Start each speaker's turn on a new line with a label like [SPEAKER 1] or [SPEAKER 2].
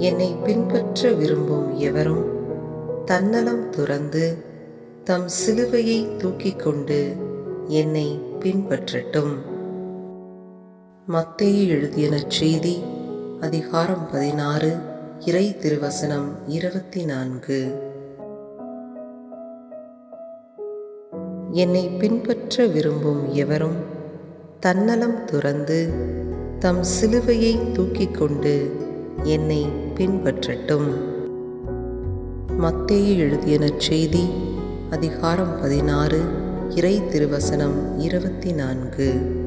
[SPEAKER 1] என்னை பின்பற்ற விரும்பும் எவரும் தன்னலம் துறந்து தம் சிலுவையை தூக்கிக் கொண்டு என்னை பின்பற்றட்டும். மத்தேயு எழுதிய நற்செய்தி அதிகாரம் 16 இறை திருவசனம் 24. என்னை பின்பற்ற விரும்பும் எவரும் தன்னலம் துறந்து தம் சிலுவையை தூக்கிக் கொண்டு என்னை பின்பற்றட்டும். மத்தேயு எழுதிய நற்செய்தி அதிகாரம் 16 இறை திருவசனம் 24.